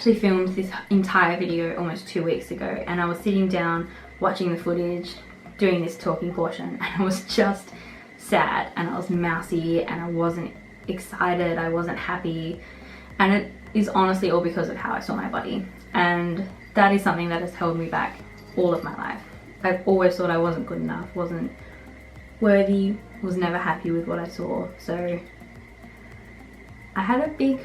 actually filmed this entire video almost 2 weeks ago, and I was sitting down watching the footage, doing this talking portion, and I was just sad, and I was mousy, and I wasn't excited, I wasn't happy, and it is honestly all because of how I saw my body. And that is something that has held me back all of my life. I've always thought I wasn't good enough, wasn't worthy, was never happy with what I saw. So I had a big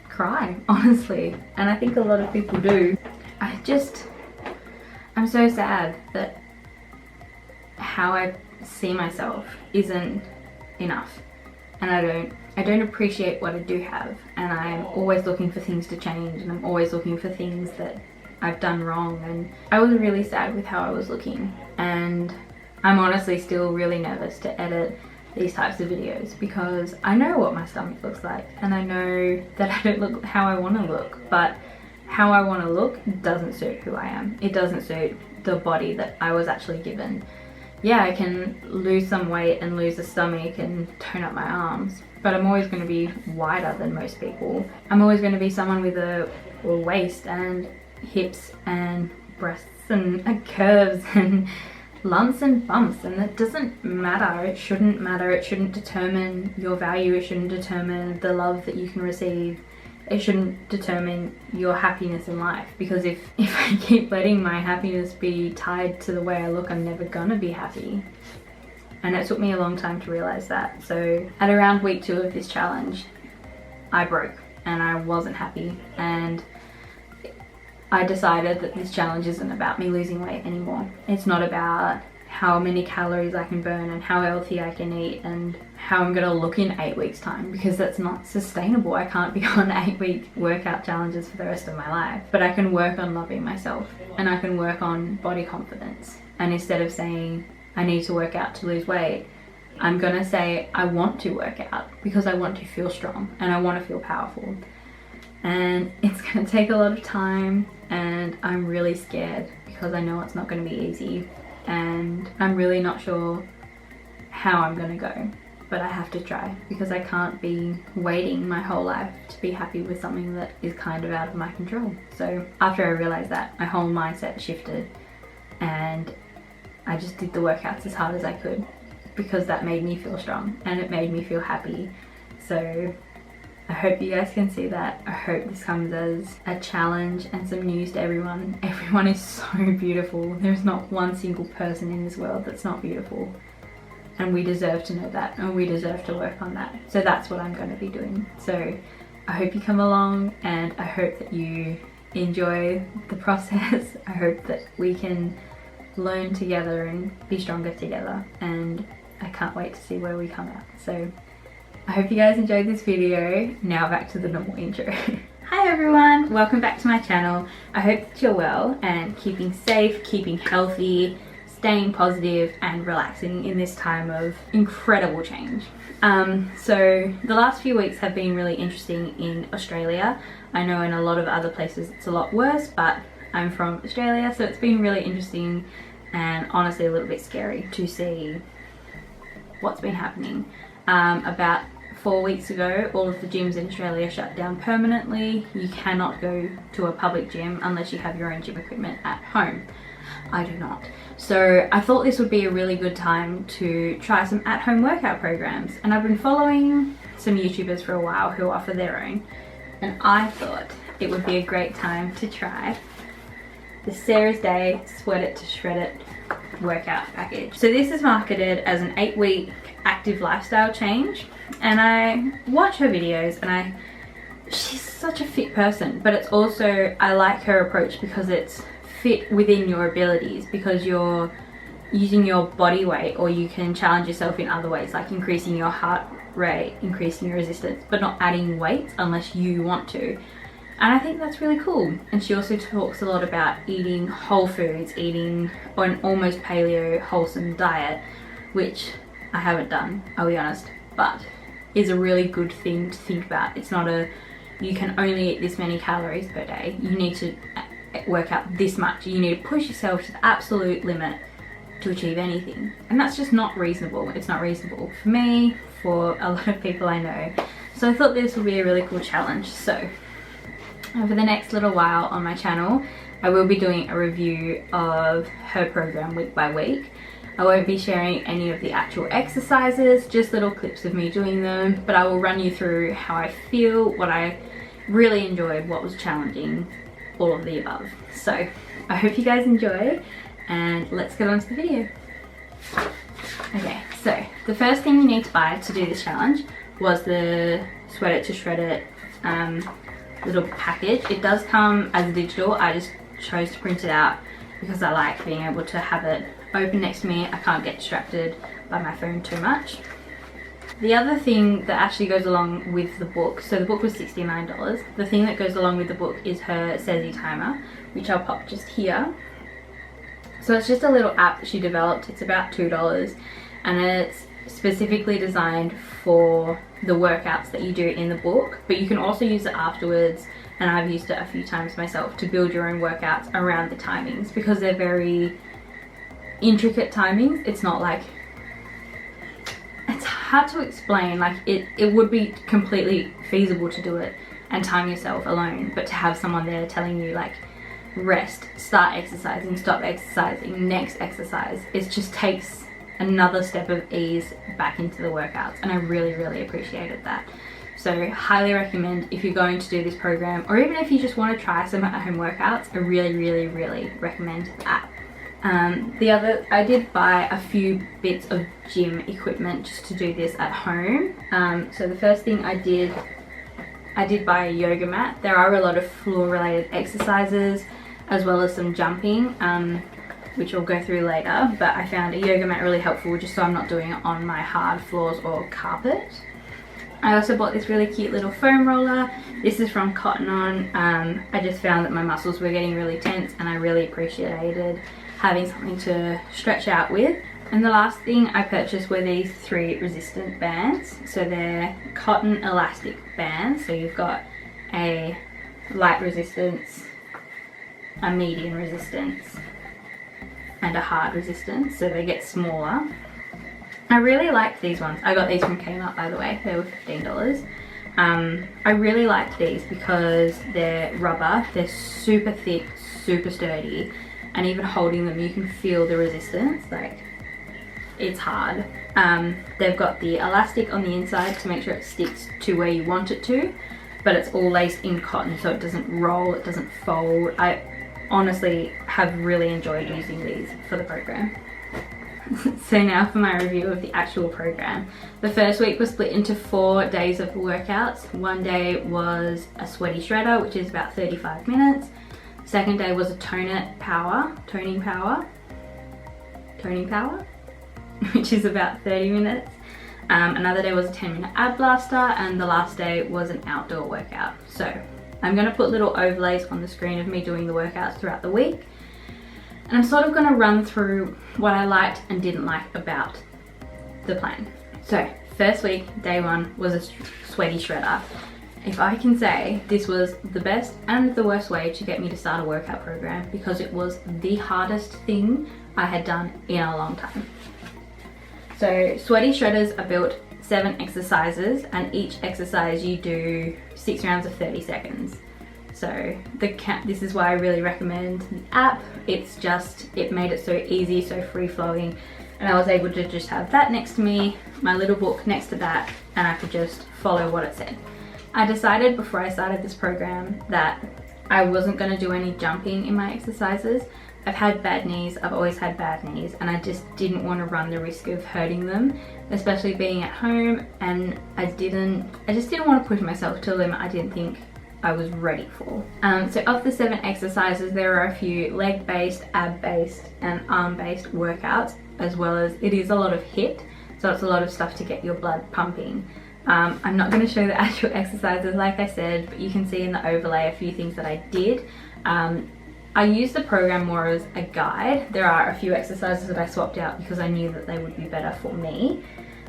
cry, honestly, and I think a lot of people do. I'm so sad that how I see myself isn't enough, and I don't appreciate what I do have, and I'm always looking for things to change, and I'm always looking for things that I've done wrong. And I was really sad with how I was looking, and I'm honestly still really nervous to edit these types of videos because I know what my stomach looks like, and I know that I don't look how I want to look, but how I want to look doesn't suit who I am. It doesn't suit the body that I was actually given. Yeah, I can lose some weight and lose a stomach and tone up my arms, but I'm always going to be wider than most people. I'm always going to be someone with a waist and hips and breasts and curves and lumps and bumps, and that doesn't matter. It shouldn't matter. It shouldn't determine your value. It shouldn't determine the love that you can receive. It shouldn't determine your happiness in life, because if I keep letting my happiness be tied to the way I look, I'm never gonna be happy. And it took me a long time to realize that. So at around week 2 of this challenge, I broke and I wasn't happy, and I decided that this challenge isn't about me losing weight anymore. It's not about how many calories I can burn and how healthy I can eat and how I'm gonna look in 8 weeks time, because that's not sustainable. I can't be on 8-week workout challenges for the rest of my life. But I can work on loving myself, and I can work on body confidence. And instead of saying I need to work out to lose weight, I'm gonna say I want to work out because I want to feel strong and I want to feel powerful. And it's gonna take a lot of time, and I'm really scared because I know it's not gonna be easy, and I'm really not sure how I'm gonna go, but I have to try, because I can't be waiting my whole life to be happy with something that is kind of out of my control. So after I realized that, my whole mindset shifted, and I just did the workouts as hard as I could, because that made me feel strong and it made me feel happy. So I hope you guys can see that. I hope this comes as a challenge and some news to everyone. Everyone is so beautiful. There's not one single person in this world that's not beautiful. And we deserve to know that, and we deserve to work on that. So that's what I'm going to be doing. So I hope you come along, and I hope that you enjoy the process. I hope that we can learn together and be stronger together. And I can't wait to see where we come out. So I hope you guys enjoyed this video. Now back to the normal intro. Hi everyone, welcome back to my channel. I hope that you're well and keeping safe, keeping healthy, staying positive and relaxing in this time of incredible change. So the last few weeks have been really interesting in Australia. I know in a lot of other places it's a lot worse, but I'm from Australia, so it's been really interesting and honestly a little bit scary to see what's been happening. About 4 weeks ago, all of the gyms in Australia shut down permanently. You cannot go to a public gym unless you have your own gym equipment at home. I do not. So I thought this would be a really good time to try some at-home workout programs. And I've been following some YouTubers for a while who offer their own. And I thought it would be a great time to try the Sarah's Day Sweat It to Shred It workout package. So this is marketed as an 8-week active lifestyle change, and I watch her videos and she's such a fit person, but it's also, I like her approach because it's fit within your abilities, because you're using your body weight, or you can challenge yourself in other ways, like increasing your heart rate, increasing your resistance, but not adding weight unless you want to. And I think that's really cool. And she also talks a lot about eating whole foods, eating an almost paleo wholesome diet, which I haven't done, I'll be honest, but is a really good thing to think about. It's not a, you can only eat this many calories per day. You need to work out this much. You need to push yourself to the absolute limit to achieve anything. And that's just not reasonable. It's not reasonable for me, for a lot of people I know. So I thought this would be a really cool challenge. So over the next little while on my channel, I will be doing a review of her program week by week. I won't be sharing any of the actual exercises, just little clips of me doing them, but I will run you through how I feel, what I really enjoyed, what was challenging, all of the above. So I hope you guys enjoy, and let's get on to the video. Okay, so the first thing you need to buy to do this challenge was the Sweat It to Shred It little package. It does come as a digital. I just chose to print it out because I like being able to have it open next to me. I can't get distracted by my phone too much. The other thing that actually goes along with the book, so the book was $69. The thing that goes along with the book is her Sezi timer, which I'll pop just here. So it's just a little app that she developed. It's about $2 and it's specifically designed for the workouts that you do in the book, but you can also use it afterwards, and I've used it a few times myself to build your own workouts around the timings because they're very intricate timings. It's not like, it's hard to explain. Like it would be completely feasible to do it and time yourself alone, but to have someone there telling you like rest, start exercising, stop exercising, next exercise, it just takes another step of ease back into the workouts, and I really appreciated that. So highly recommend if you're going to do this program, or even if you just want to try some at-home workouts, I really recommend that. I did buy a few bits of gym equipment just to do this at home. So the first thing I did buy a yoga mat. There are a lot of floor related exercises as well as some jumping, which we'll go through later, but I found a yoga mat really helpful just so I'm not doing it on my hard floors or carpet. I also bought this really cute little foam roller. This is from Cotton On. I just found that my muscles were getting really tense and I really appreciated having something to stretch out with. And the last thing I purchased were these 3 resistant bands. So they're cotton elastic bands. So you've got a light resistance, a medium resistance, and a hard resistance, so they get smaller. I really liked these ones. I got these from Kmart, by the way. They were $15. I really liked these because they're rubber, they're super thick, super sturdy, and even holding them you can feel the resistance, like it's hard. They've got the elastic on the inside to make sure it sticks to where you want it to, but it's all laced in cotton so it doesn't roll, it doesn't fold. I honestly have really enjoyed using these for the program. So now for my review of the actual program. The first week was split into 4 days of workouts. One day was a sweaty shredder, which is about 35 minutes. Second day was a toning power, which is about 30 minutes. Another day was a 10-minute ab blaster, and the last day was an outdoor workout. So I'm going to put little overlays on the screen of me doing the workouts throughout the week. And I'm sort of going to run through what I liked and didn't like about the plan. So first week, day 1, was a sweaty shredder. If I can say, this was the best and the worst way to get me to start a workout program because it was the hardest thing I had done in a long time. So sweaty shredders are built 7 exercises, and each exercise you do 6 rounds of 30 seconds. So this is why I really recommend the app. It made it so easy, so free flowing, and I was able to just have that next to me, my little book next to that, and I could just follow what it said. I decided before I started this program that I wasn't going to do any jumping in my exercises. I've had bad knees, I've always had bad knees, and I just didn't want to run the risk of hurting them, especially being at home, and I just didn't want to push myself to a limit I didn't think I was ready for. So of the 7 exercises, there are a few leg-based, ab-based, and arm-based workouts, as well as it is a lot of HIIT, so it's a lot of stuff to get your blood pumping. I'm not going to show the actual exercises like I said, but you can see in the overlay a few things that I did. I used the program more as a guide. There are a few exercises that I swapped out because I knew that they would be better for me.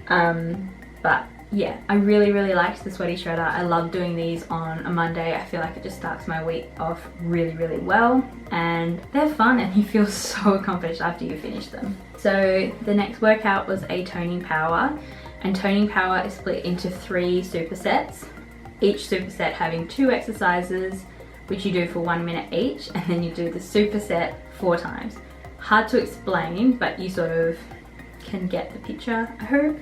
But yeah, I really liked the sweaty shredder. I love doing these on a Monday. I feel like it just starts my week off really well, and they're fun and you feel so accomplished after you finish them. So the next workout was a toning power, and toning power is split into 3 supersets, each superset having 2 exercises, which you do for 1 minute each, and then you do the superset 4 times. Hard to explain, but you sort of can get the picture, I hope.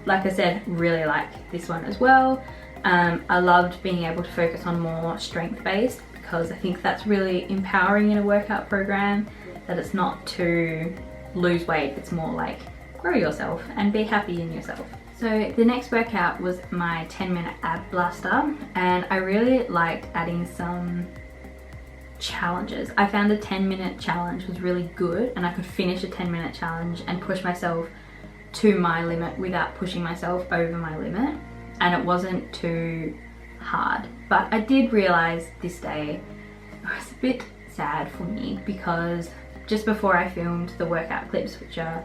Like I said, really like this one as well. I loved being able to focus on more strength-based, because I think that's really empowering in a workout program, that it's not to lose weight, it's more like grow yourself and be happy in yourself. So the next workout was my 10-minute ab blaster, and I really liked adding some challenges. I found the 10-minute challenge was really good, and I could finish a 10-minute challenge and push myself to my limit without pushing myself over my limit, and it wasn't too hard. But I did realize this day it was a bit sad for me, because just before I filmed the workout clips, which are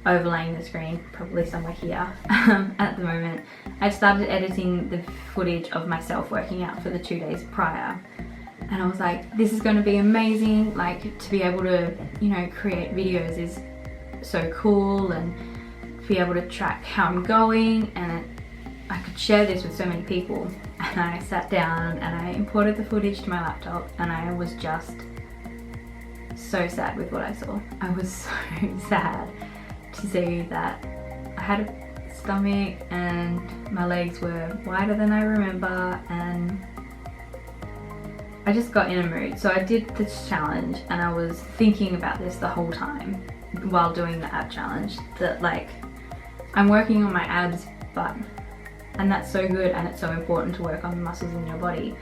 overlaying the screen probably somewhere here at the moment, I started editing the footage of myself working out for the 2 days prior, and I was like, this is going to be amazing. Like, to be able to, you know, create videos is so cool, and be able to track how I'm going, and I could share this with so many people. And I sat down and I imported the footage to my laptop, and I was just so sad with what I saw. I was so sad to see that I had a stomach and my legs were wider than I remember, and I just got in a mood. So I did this challenge, and I was thinking about this the whole time while doing the ab challenge, that like, I'm working on my abs, and that's so good, and it's so important to work on the muscles in your body.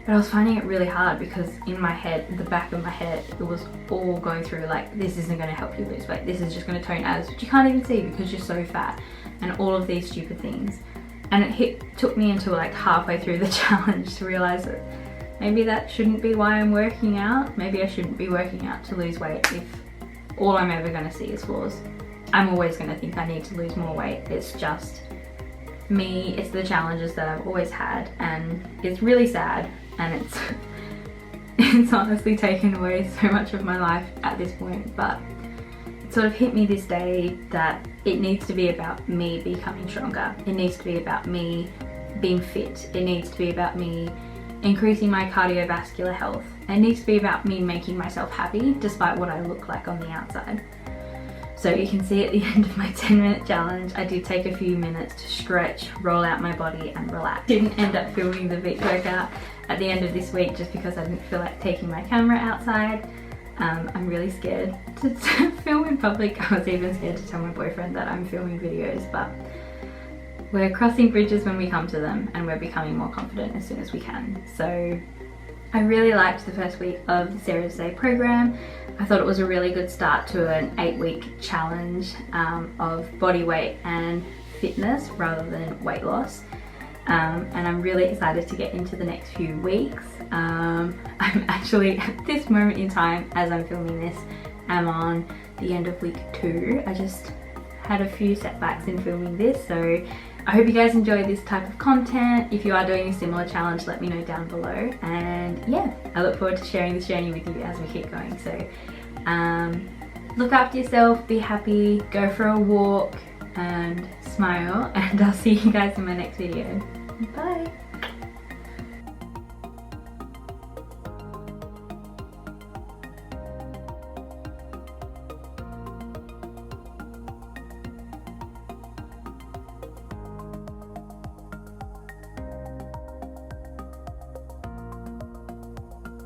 But I was finding it really hard, because in my head, the back of my head, it was all going through like, this isn't going to help you lose weight, this is just going to tone abs, which you can't even see because you're so fat, and all of these stupid things. And it took me until like halfway through the challenge to realize that maybe that shouldn't be why I'm working out. Maybe I shouldn't be working out to lose weight if all I'm ever going to see is flaws. I'm always going to think I need to lose more weight. It's just me, it's the challenges that I've always had, and it's really sad, and it's honestly taken away so much of my life at this point. But it sort of hit me this day that it needs to be about me becoming stronger. It needs to be about me being fit. It needs to be about me increasing my cardiovascular health. It needs to be about me making myself happy despite what I look like on the outside. So you can see at the end of my 10-minute challenge, I did take a few minutes to stretch, roll out my body and relax. Didn't end up filming the beach workout at the end of this week just because I didn't feel like taking my camera outside. I'm really scared to film in public. I was even scared to tell my boyfriend that I'm filming videos, but we're crossing bridges when we come to them, and we're becoming more confident as soon as we can. So I really liked the first week of the Sarah's Day program. I thought it was a really good start to an 8-week challenge of body weight and fitness rather than weight loss. And I'm really excited to get into the next few weeks. I'm actually, at this moment in time, as I'm filming this, I'm on the end of week 2. I just had a few setbacks in filming this, so I hope you guys enjoy this type of content. If you are doing a similar challenge, let me know down below. And yeah, I look forward to sharing this journey with you as we keep going. So look after yourself, be happy, go for a walk and smile, and I'll see you guys in my next video. Bye!